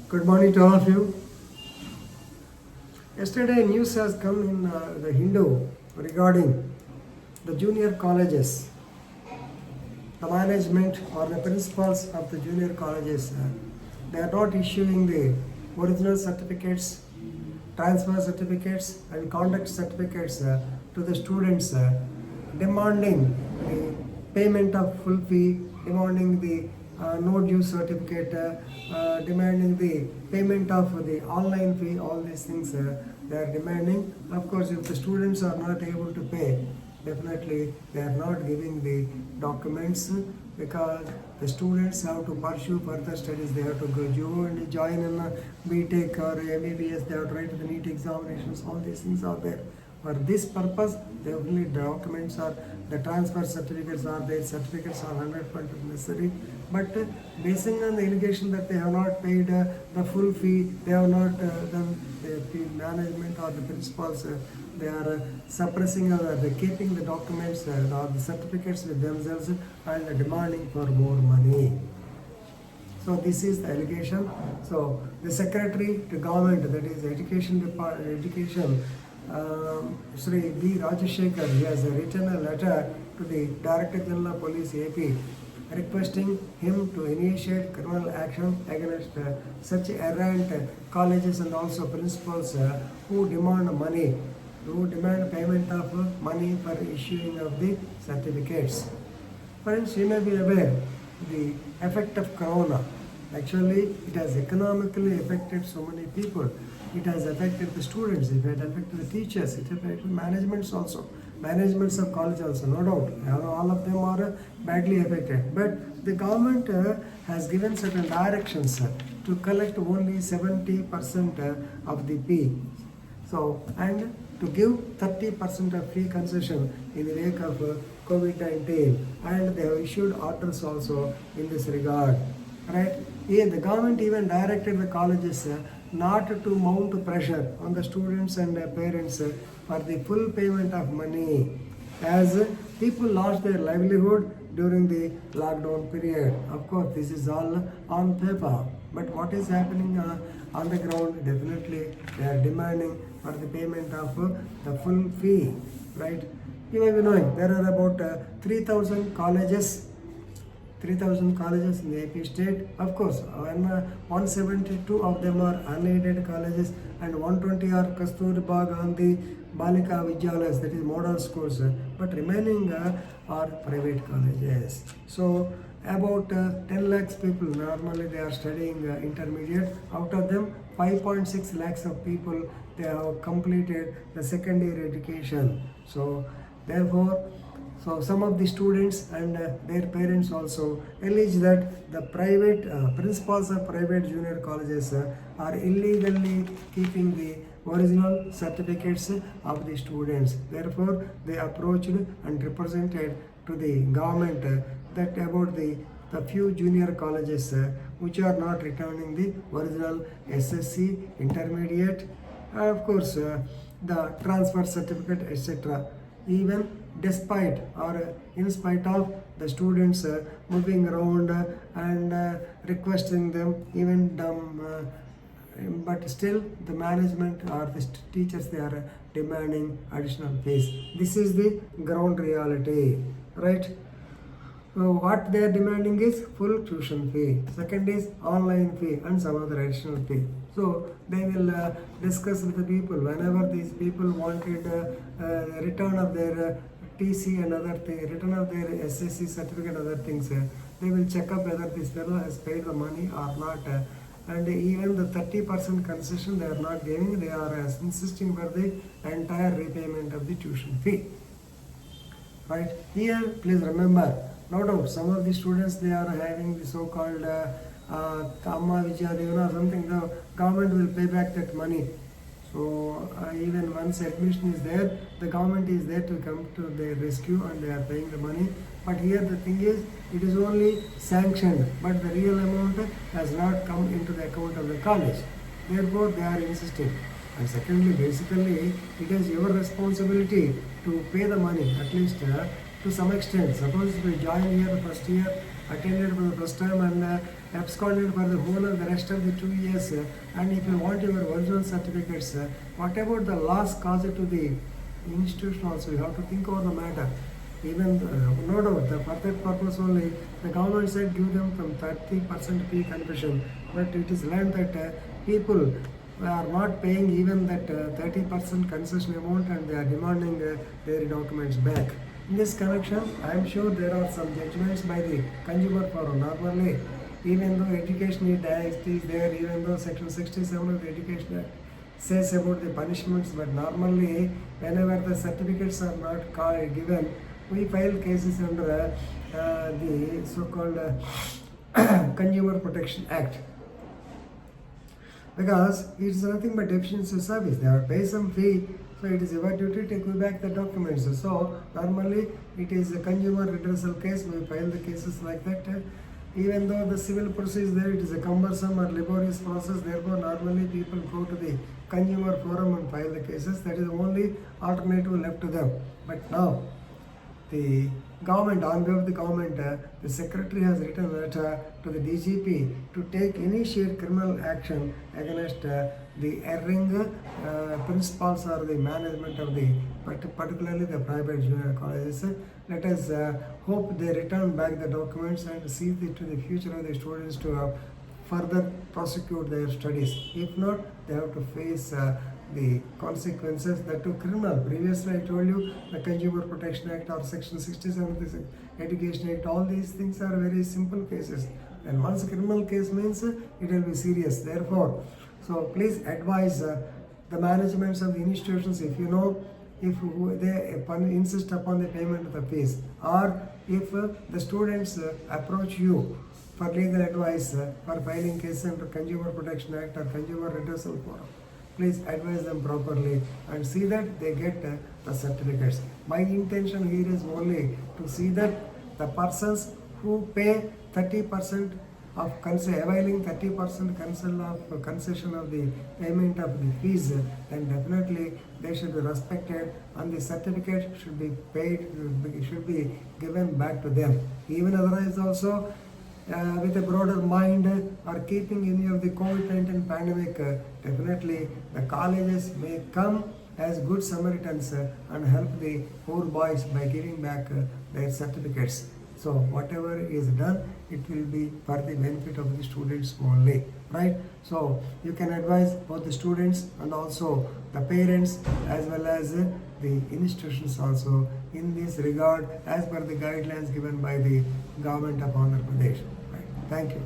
Good morning to all of you. Yesterday, news has come in the Hindu regarding the junior colleges. The management or the principals of the junior colleges, they are not issuing the original certificates, transfer certificates, and conduct certificates to the students, demanding the payment of full fee, demanding the no due certificate, demanding the payment of the online fee, all these things they are demanding. Of course, if the students are not able to pay, definitely they are not giving the documents because the students have to pursue further studies. They have to go and join in a BTech or MBBS, they have to write the NEET examinations, all these things are there. For this purpose, the only documents are the transfer certificates are there, certificates are 100% necessary. But basing on the allegation that they have not paid the full fee, they have not done the management or the principals, they are suppressing or they keeping the documents or the certificates with themselves and demanding for more money. So this is the allegation. So the secretary to government, that is education department, education, Sri B. Rajashekar, he has written a letter to the Director General of Police AP requesting him to initiate criminal action against such errant colleges and also principals who demand money, who demand payment of money for issuing of the certificates. Friends, you may be aware the effect of corona. Actually, it has economically affected so many people. It has affected the students, it has affected the teachers, it has affected managements also. Managements of college also, no doubt. All of them are badly affected. But the government has given certain directions to collect only 70% of the fee. So, and to give 30% of free concession in the wake of COVID-19. And they have issued orders also in this regard. Right? Here, the government even directed the colleges not to mount pressure on the students and parents for the full payment of money, as people lost their livelihood during the lockdown period. Of course, this is all on paper, but what is happening on the ground? Definitely, they are demanding for the payment of the full fee. Right? You may be knowing there are about 3,000 colleges. 3,000 colleges in the AP state. Of course, 172 of them are unaided colleges and 120 are Kasturba Gandhi Balika Vidyalayas, that is model schools, but remaining are private colleges. So about 10 lakhs people normally they are studying intermediate. Out of them, 5.6 lakhs of people they have completed the secondary education. So therefore, so some of the students and their parents also allege that the private principals of private junior colleges are illegally keeping the original certificates of the students. Therefore, they approached and represented to the government that about the few junior colleges which are not returning the original SSC, intermediate, of course the transfer certificate, etc. Even despite or in spite of the students moving around and requesting them, even but still the management or the teachers they are demanding additional fees. This is the ground reality, right? So what they are demanding is full tuition fee. Second is online fee and some other additional fee. So they will discuss with the people whenever these people wanted return of their TC and other things, return of their SSC certificate, other things. They will check up whether this fellow has paid the money or not. And even the 30% concession they are not giving, they are insisting for the entire repayment of the tuition fee. Right? Here, please remember, no doubt, some of the students they are having the so-called Kamma Vijayadevana or something, the government will pay back that money. So even once admission is there, the government is there to come to their rescue and they are paying the money. But here the thing is, it is only sanctioned, but the real amount has not come into the account of the college. Therefore, they are insisting. And secondly, basically, it is your responsibility to pay the money, at least to some extent. Suppose if you join here the first year, attended for the first time and absconded for the whole of the rest of the 2 years, and if you want your original certificates, what about the loss caused to the institution also? You have to think over the matter. Even no doubt, for that purpose only, the government said give them from 30% fee concession, but it is learned that people are not paying even that 30% concession amount, and they are demanding their documents back. In this connection, I am sure there are some judgments by the consumer forum. Normally, even though education is there, even though section 67 of the Education Act says about the punishments, but normally whenever the certificates are not given, we file cases under the so-called Consumer Protection Act. Because it is nothing but deficiency of service. They have to pay some fee, so it is your duty to take back the documents. So normally it is a consumer redressal case. We file the cases like that. Even though the civil process there, it is a cumbersome or laborious process. Therefore, normally people go to the consumer forum and file the cases. That is the only alternative left to them. But now, the government, on behalf of the government, the secretary has written a letter to the DGP to initiate criminal action against the erring principals or the management of the, particularly the private junior colleges. Let us hope they return back the documents and see to the future of the students to further prosecute their studies. If not, they have to face the consequences that to criminal. Previously I told you the Consumer Protection Act or section 67 of the Education Act, all these things are very simple cases, and once a criminal case means it will be serious. Therefore, so please advise the managements of the institutions, if you know, if they insist upon the payment of the fees, or if the students approach you for legal advice for filing cases under Consumer Protection Act or Consumer Redressal Forum, please advise them properly and see that they get the certificates. My intention here is only to see that the persons who pay 30% of availing 30% concession of the payment of the fees, then definitely they should be respected, and the certificate should be paid, should be given back to them. Even otherwise also, with a broader mind or keeping any of the COVID-19 pandemic, definitely the colleges may come as good Samaritans and help the poor boys by giving back their certificates. So whatever is done, it will be for the benefit of the students only, right? So you can advise both the students and also the parents as well as the institutions also in this regard as per the guidelines given by the government of Andhra Pradesh. Right? Thank you.